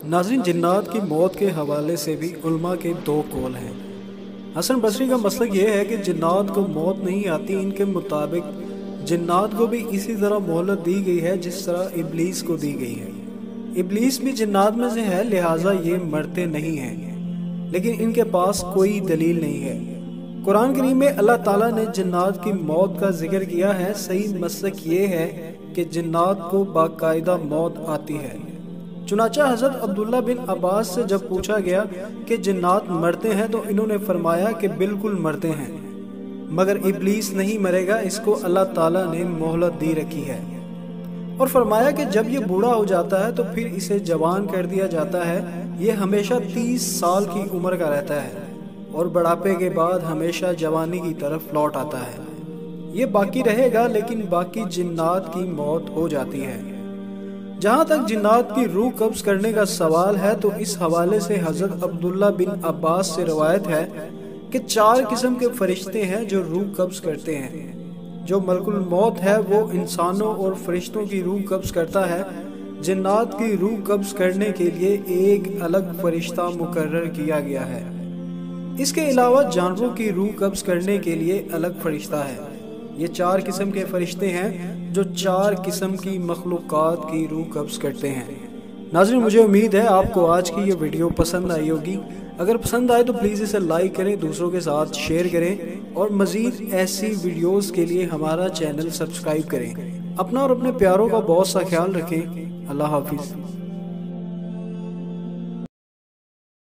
ناظرین، جنات کی موت کے حوالے سے بھی علماء کے دو قول ہیں۔ حسن بصری کا مسلک یہ ہے کہ جنات کو موت نہیں آتی۔ ان کے مطابق جنات کو بھی اسی طرح مہلت دی گئی ہے جس طرح ابلیس کو دی گئی ہے۔ ابلیس بھی جنات میں سے ہے، لہٰذا یہ مرتے نہیں ہیں، لیکن ان کے پاس کوئی دلیل نہیں ہے۔ قرآن کریم میں اللہ تعالیٰ نے جنات کی موت کا ذکر کیا ہے۔ صحیح مسلک یہ ہے کہ جنات کو باقاعدہ موت آتی ہے۔ چنانچہ حضرت عبداللہ بن عباس سے جب پوچھا گیا کہ جنات مرتے ہیں تو انہوں نے فرمایا کہ بالکل مرتے ہیں، مگر ابلیس نہیں مرے گا، اس کو اللہ تعالیٰ نے مہلت دی رکھی ہے۔ اور فرمایا کہ جب یہ بوڑھا ہو جاتا ہے تو پھر اسے جوان کر دیا جاتا ہے، یہ ہمیشہ 30 سال کی عمر کا رہتا ہے اور بڑھاپے کے بعد ہمیشہ جوانی کی طرف لوٹ آتا ہے۔ یہ باقی رہے گا، لیکن باقی جنات کی موت ہو جاتی ہے۔ جہاں تک جنات کی روح قبض کرنے کا سوال ہے تو اس حوالے سے حضرت عبداللہ بن عباس سے روایت ہے کہ 4 قسم کے فرشتے ہیں جو روح قبض کرتے ہیں۔ جو ملک الموت ہے وہ انسانوں اور فرشتوں کی روح قبض کرتا ہے۔ جنات کی روح قبض کرنے کے لیے ایک الگ فرشتہ مقرر کیا گیا ہے۔ اس کے علاوہ جانوروں کی روح قبض کرنے کے لیے الگ فرشتہ ہے۔ یہ 4 قسم کے فرشتے ہیں جو 4 قسم کی مخلوقات کی روح قبض کرتے ہیں۔ ناظرین، مجھے امید ہے آپ کو آج کی یہ ویڈیو پسند آئی ہوگی۔ اگر پسند آئے تو پلیز اسے لائک کریں، دوسروں کے ساتھ شیئر کریں اور مزید ایسی ویڈیوز کے لیے ہمارا چینل سبسکرائب کریں۔ اپنا اور اپنے پیاروں کا بہت سا خیال رکھیں۔ اللہ حافظ۔